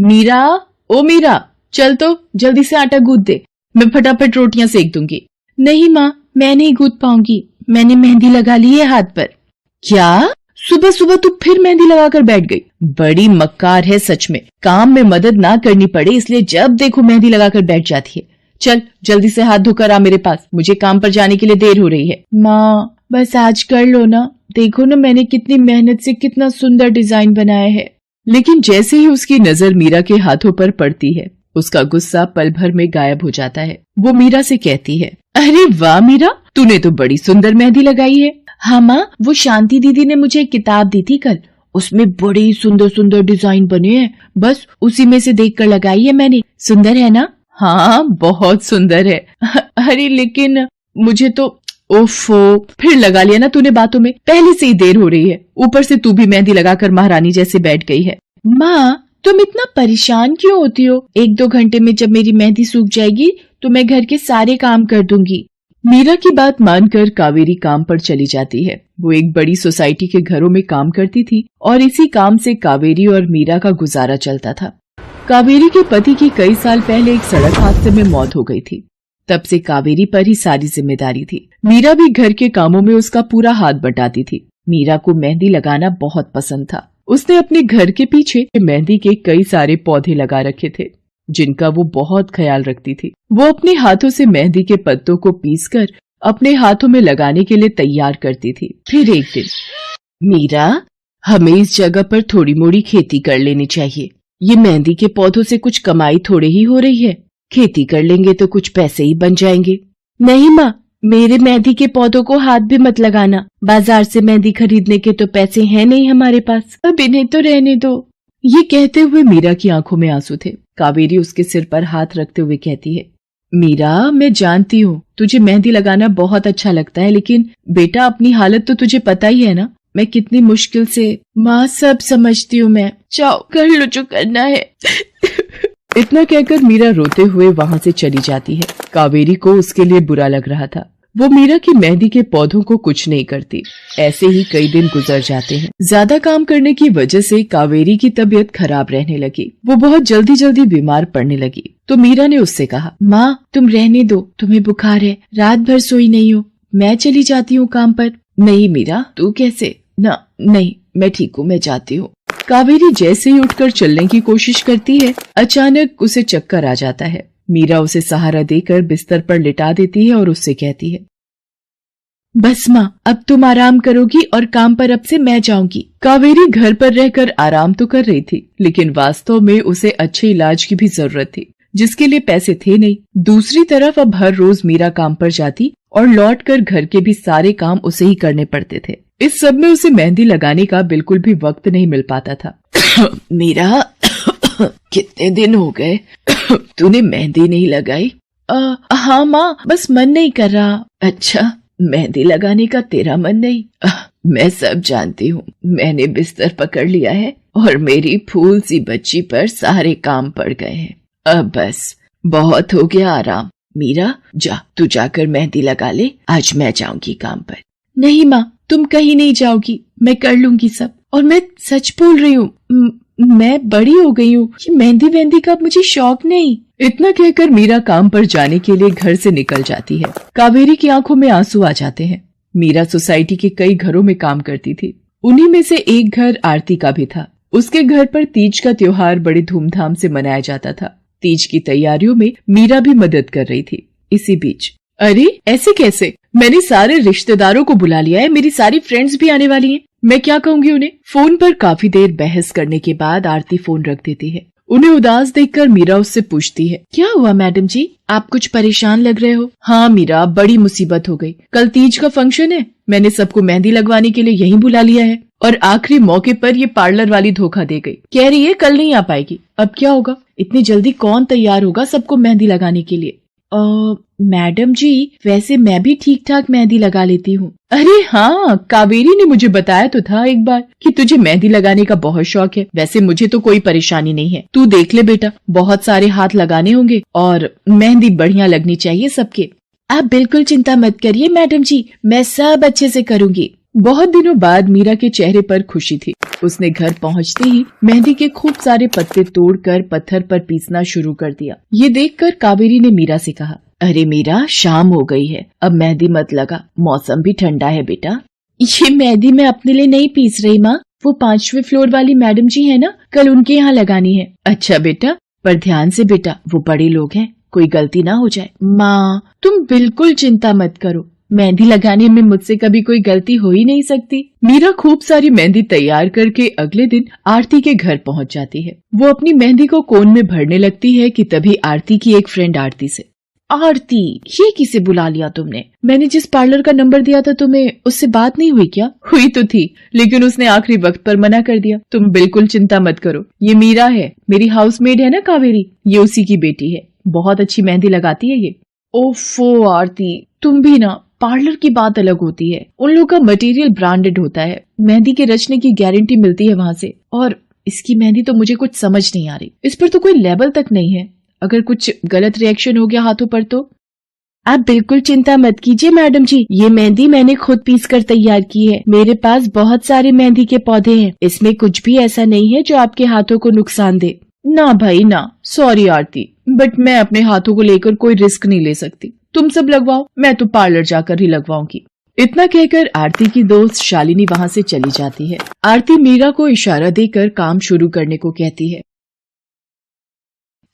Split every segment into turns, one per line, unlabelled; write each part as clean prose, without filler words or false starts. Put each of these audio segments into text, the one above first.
मीरा, ओ मीरा, चल तो जल्दी से आटा गूंथ दे, मैं फटाफट रोटियां सेक दूंगी। नहीं माँ, मैं नहीं गूंथ पाऊंगी, मैंने मेहंदी लगा ली है हाथ पर। क्या? सुबह सुबह तू फिर मेहंदी लगाकर बैठ गई? बड़ी मक्कार है सच में, काम में मदद ना करनी पड़े इसलिए जब देखो मेहंदी लगाकर बैठ जाती है। चल जल्दी से हाथ धोकर आ मेरे पास, मुझे काम पर जाने के लिए देर हो रही है। माँ बस आज कर लो ना, देखो ना मैंने कितनी मेहनत से कितना सुंदर डिजाइन बनाया है। लेकिन जैसे ही उसकी नजर मीरा के हाथों पर पड़ती है, उसका गुस्सा पल भर में गायब हो जाता है। वो मीरा से कहती है, अरे वाह मीरा, तूने तो बड़ी सुंदर मेहंदी लगाई है। हाँ माँ, वो शांति दीदी ने मुझे एक किताब दी थी कल, उसमें बड़े सुंदर सुंदर डिजाइन बने हैं, बस उसी में से देखकर लगाई है मैंने। सुंदर है ना? हाँ बहुत सुंदर है। अरे लेकिन मुझे तो, ओफो, फिर लगा लिया ना तूने बातों में, पहले से ही देर हो रही है, ऊपर से तू भी मेहंदी लगाकर महारानी जैसे बैठ गई है। माँ तुम इतना परेशान क्यों होती हो? 1-2 घंटे में जब मेरी मेहंदी सूख जाएगी तो मैं घर के सारे काम कर दूंगी। मीरा की बात मानकर कावेरी काम पर चली जाती है। वो एक बड़ी सोसाइटी के घरों में काम करती थी और इसी काम से कावेरी और मीरा का गुजारा चलता था। कावेरी के पति की कई साल पहले एक सड़क हादसे में मौत हो गई थी। तब से कावेरी पर ही सारी जिम्मेदारी थी। मीरा भी घर के कामों में उसका पूरा हाथ बटाती थी। मीरा को मेहंदी लगाना बहुत पसंद था। उसने अपने घर के पीछे मेहंदी के कई सारे पौधे लगा रखे थे, जिनका वो बहुत ख्याल रखती थी। वो अपने हाथों से मेहंदी के पत्तों को पीसकर अपने हाथों में लगाने के लिए तैयार करती थी। फिर एक दिन, मीरा, हमें इस जगह पर थोड़ी मोड़ी खेती कर लेनी चाहिए। ये मेहंदी के पौधों से कुछ कमाई थोड़े ही हो रही है, खेती कर लेंगे तो कुछ पैसे ही बन जाएंगे। नहीं माँ, मेरे मेहंदी के पौधों को हाथ भी मत लगाना, बाजार से मेहंदी खरीदने के तो पैसे हैं नहीं हमारे पास, अब इन्हें तो रहने दो। ये कहते हुए मीरा की आंखों में आंसू थे। कावेरी उसके सिर पर हाथ रखते हुए कहती है, मीरा मैं जानती हूँ तुझे मेहंदी लगाना बहुत अच्छा लगता है, लेकिन बेटा अपनी हालत तो तुझे पता ही है ना, मैं कितनी मुश्किल से। माँ सब समझती हूँ मैं, जाओ कर लो जो करना है। इतना कहकर मीरा रोते हुए वहाँ से चली जाती है। कावेरी को उसके लिए बुरा लग रहा था। वो मीरा की मेहंदी के पौधों को कुछ नहीं करती। ऐसे ही कई दिन गुजर जाते हैं। ज्यादा काम करने की वजह से कावेरी की तबीयत खराब रहने लगी। वो बहुत जल्दी जल्दी बीमार पड़ने लगी। तो मीरा ने उससे कहा, माँ तुम रहने दो, तुम्हें बुखार है, रात भर सोई नहीं हो, मैं चली जाती हूँ काम पर। नहीं मीरा, तू कैसे? ना नहीं, मैं ठीक हूँ, मैं जाती हूँ। कावेरी जैसे ही उठकर चलने की कोशिश करती है, अचानक उसे चक्कर आ जाता है। मीरा उसे सहारा देकर बिस्तर पर लिटा देती है और उससे कहती है, बस माँ अब तुम आराम करोगी और काम पर अब से मैं जाऊंगी। कावेरी घर पर रहकर आराम तो कर रही थी, लेकिन वास्तव में उसे अच्छे इलाज की भी जरूरत थी, जिसके लिए पैसे थे नहीं। दूसरी तरफ अब हर रोज मीरा काम पर जाती और लौटकर घर के भी सारे काम उसे ही करने पड़ते थे। इस सब में उसे मेहंदी लगाने का बिल्कुल भी वक्त नहीं मिल पाता था। मीरा, कितने दिन हो गए तूने मेहंदी नहीं लगाई? हाँ माँ, बस मन नहीं कर रहा। अच्छा, मेहंदी लगाने का तेरा मन नहीं? मैं सब जानती हूँ, मैंने बिस्तर पकड़ लिया है और मेरी फूल सी बच्ची पर सारे काम पड़ गए हैं। अब बस बहुत हो गया आराम। मीरा जा, तू जाकर मेहंदी लगा ले, आज मैं जाऊंगी काम पर। नहीं माँ, तुम कहीं नहीं जाओगी, मैं कर लूंगी सब, और मैं सच बोल रही हूँ, मैं बड़ी हो गई हूँ, ये मेहंदी वेहंदी का मुझे शौक नहीं। इतना कहकर मीरा काम पर जाने के लिए घर से निकल जाती है। कावेरी की आंखों में आंसू आ जाते हैं। मीरा सोसाइटी के कई घरों में काम करती थी। उन्हीं में से एक घर आरती का भी था। उसके घर पर तीज का त्योहार बड़े धूमधाम से मनाया जाता था। तीज की तैयारियों में मीरा भी मदद कर रही थी। इसी बीच, अरे ऐसे कैसे, मैंने सारे रिश्तेदारों को बुला लिया है, मेरी सारी फ्रेंड्स भी आने वाली हैं, मैं क्या कहूँगी उन्हें। फोन पर काफी देर बहस करने के बाद आरती फोन रख देती है। उन्हें उदास देखकर मीरा उससे पूछती है, क्या हुआ मैडम जी, आप कुछ परेशान लग रहे हो? हाँ मीरा, बड़ी मुसीबत हो गई। कल तीज का फंक्शन है, मैंने सबको मेहंदी लगवाने के लिए यहीं बुला लिया है और आखिरी मौके पर ये पार्लर वाली धोखा दे गई। कह रही है कल नहीं आ पाएगी। अब क्या होगा, इतनी जल्दी कौन तैयार होगा सबको मेहंदी लगाने के लिए? मैडम जी, वैसे मैं भी ठीक ठाक मेहंदी लगा लेती हूँ। अरे हाँ, कावेरी ने मुझे बताया तो था एक बार कि तुझे मेहंदी लगाने का बहुत शौक है। वैसे मुझे तो कोई परेशानी नहीं है, तू देख ले बेटा, बहुत सारे हाथ लगाने होंगे और मेहंदी बढ़िया लगनी चाहिए सबके। आप बिल्कुल चिंता मत करिए मैडम जी, मैं सब अच्छे से करूँगी। बहुत दिनों बाद मीरा के चेहरे पर खुशी थी। उसने घर पहुंचते ही मेहंदी के खूब सारे पत्ते तोड़कर पत्थर पर पीसना शुरू कर दिया। ये देखकर कावेरी ने मीरा से कहा, अरे मीरा, शाम हो गई है, अब मेहंदी मत लगा, मौसम भी ठंडा है बेटा। ये मेहंदी मैं अपने लिए नहीं पीस रही माँ, वो 5वें फ्लोर वाली मैडम जी है ना, कल उनके यहाँ लगानी है। अच्छा बेटा, पर ध्यान से बेटा, वो बड़े लोग हैं, कोई गलती ना हो जाए। माँ तुम बिल्कुल चिंता मत करो, मेहंदी लगाने में मुझसे कभी कोई गलती हो ही नहीं सकती। मीरा खूब सारी मेहंदी तैयार करके अगले दिन आरती के घर पहुंच जाती है। वो अपनी मेहंदी को कोन में भरने लगती है कि तभी आरती की एक फ्रेंड आरती से, आरती ये किसे बुला लिया तुमने? मैंने जिस पार्लर का नंबर दिया था तुम्हें, उससे बात नहीं हुई क्या? हुई तो थी, लेकिन उसने आखिरी वक्त पर मना कर दिया। तुम बिल्कुल चिंता मत करो, ये मीरा है, मेरी हाउसमेड है ना कावेरी, ये उसी की बेटी है, बहुत अच्छी मेहंदी लगाती है ये। ओफो आरती, तुम भी ना, पार्लर की बात अलग होती है, उन लोगों का मटेरियल ब्रांडेड होता है, मेहंदी के रचने की गारंटी मिलती है वहाँ से, और इसकी मेहंदी तो मुझे कुछ समझ नहीं आ रही, इस पर तो कोई लेबल तक नहीं है, अगर कुछ गलत रिएक्शन हो गया हाथों पर तो। आप बिल्कुल चिंता मत कीजिए मैडम जी, ये मेहंदी मैंने खुद पीस कर तैयार की है, मेरे पास बहुत सारे मेहंदी के पौधे हैं, इसमें कुछ भी ऐसा नहीं है जो आपके हाथों को नुकसान दे। ना भाई ना, सॉरी आरती, बट मैं अपने हाथों को लेकर कोई रिस्क नहीं ले सकती, तुम सब लगवाओ, मैं तो पार्लर जाकर ही लगवाऊंगी। इतना कहकर आरती की दोस्त शालिनी वहाँ से चली जाती है। आरती मीरा को इशारा देकर काम शुरू करने को कहती है।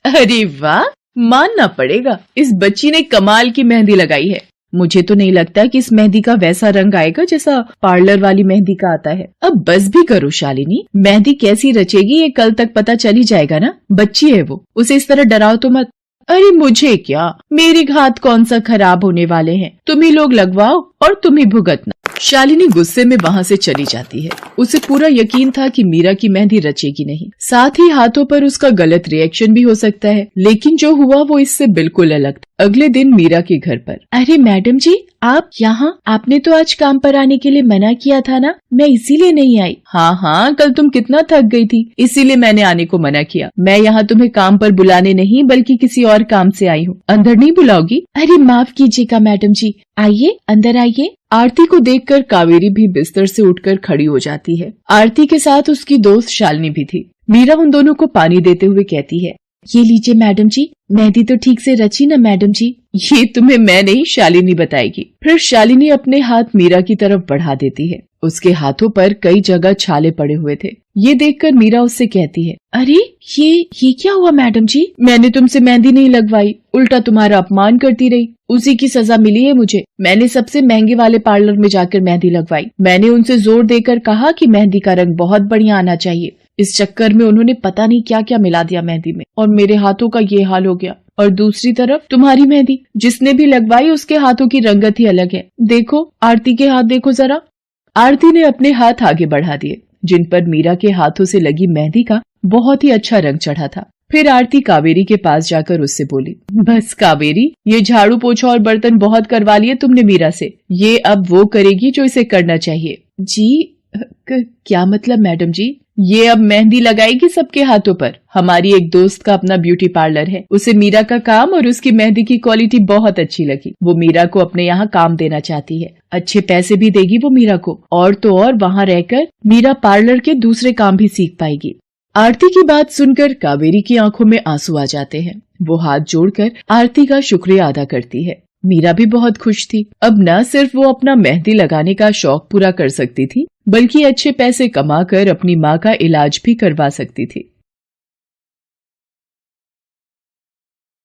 अरे वाह, मानना पड़ेगा, इस बच्ची ने कमाल की मेहंदी लगाई है। मुझे तो नहीं लगता कि इस मेहंदी का वैसा रंग आएगा जैसा पार्लर वाली मेहंदी का आता है। अब बस भी करो शालिनी, मेहंदी कैसी रचेगी ये कल तक पता चल ही जाएगा ना, बच्ची है वो, उसे इस तरह डराओ तो मत। अरे मुझे क्या, मेरे हाथ कौन सा खराब होने वाले हैं, तुम ही लोग लगवाओ और तुम ही भुगतना। शालिनी गुस्से में वहाँ से चली जाती है। उसे पूरा यकीन था कि मीरा की मेहंदी रचेगी नहीं, साथ ही हाथों पर उसका गलत रिएक्शन भी हो सकता है, लेकिन जो हुआ वो इससे बिल्कुल अलग था। अगले दिन मीरा के घर पर, अरे मैडम जी आप यहाँ, आपने तो आज काम पर आने के लिए मना किया था ना, मैं इसीलिए नहीं आई। हाँ, कल तुम कितना थक गई थी, इसीलिए मैंने आने को मना किया। मैं यहाँ तुम्हें काम पर बुलाने नहीं बल्कि किसी और काम से आई हूँ, अंदर नहीं बुलाओगी? अरे माफ कीजिएगा मैडम जी, आइए अंदर आइए। आरती को देखकर कावेरी भी बिस्तर से उठकर खड़ी हो जाती है। आरती के साथ उसकी दोस्त शालिनी भी थी। मीरा उन दोनों को पानी देते हुए कहती है, ये लीजिए मैडम जी, मेहंदी तो ठीक से रची ना मैडम जी? ये तुम्हें मैं नहीं शालिनी बताएगी। फिर शालिनी अपने हाथ मीरा की तरफ बढ़ा देती है। उसके हाथों पर कई जगह छाले पड़े हुए थे। ये देखकर मीरा उससे कहती है, अरे ये क्या हुआ मैडम जी? मैंने तुमसे मेहंदी नहीं लगवाई, उल्टा तुम्हारा अपमान करती रही, उसी की सजा मिली है मुझे। मैंने सबसे महंगे वाले पार्लर में जाकर मेहंदी लगवाई। मैंने उनसे जोर देकर कहा कि मेहंदी का रंग बहुत बढ़िया आना चाहिए। इस चक्कर में उन्होंने पता नहीं क्या क्या मिला दिया मेहंदी में, और मेरे हाथों का ये हाल हो गया। और दूसरी तरफ तुम्हारी मेहंदी, जिसने भी लगवाई उसके हाथों की रंगत ही अलग है। देखो आरती के हाथ देखो जरा। आरती ने अपने हाथ आगे बढ़ा दिए, जिन पर मीरा के हाथों से लगी मेहंदी का बहुत ही अच्छा रंग चढ़ा था। फिर आरती कावेरी के पास जाकर उससे बोली, बस कावेरी, ये झाड़ू पोछा और बर्तन बहुत करवा लिए तुमने मीरा से, ये अब वो करेगी जो इसे करना चाहिए। जी क्या मतलब मैडम जी? ये अब मेहंदी लगाएगी सबके हाथों पर। हमारी एक दोस्त का अपना ब्यूटी पार्लर है, उसे मीरा का काम और उसकी मेहंदी की क्वालिटी बहुत अच्छी लगी। वो मीरा को अपने यहाँ काम देना चाहती है, अच्छे पैसे भी देगी वो मीरा को, और तो और वहाँ रहकर मीरा पार्लर के दूसरे काम भी सीख पाएगी। आरती की बात सुनकर कावेरी की आंखों में आंसू आ जाते हैं। वो हाथ जोड़कर आरती का शुक्रिया अदा करती है। मीरा भी बहुत खुश थी। अब न सिर्फ वो अपना मेहंदी लगाने का शौक पूरा कर सकती थी, बल्कि अच्छे पैसे कमाकर अपनी माँ का इलाज भी करवा सकती थी।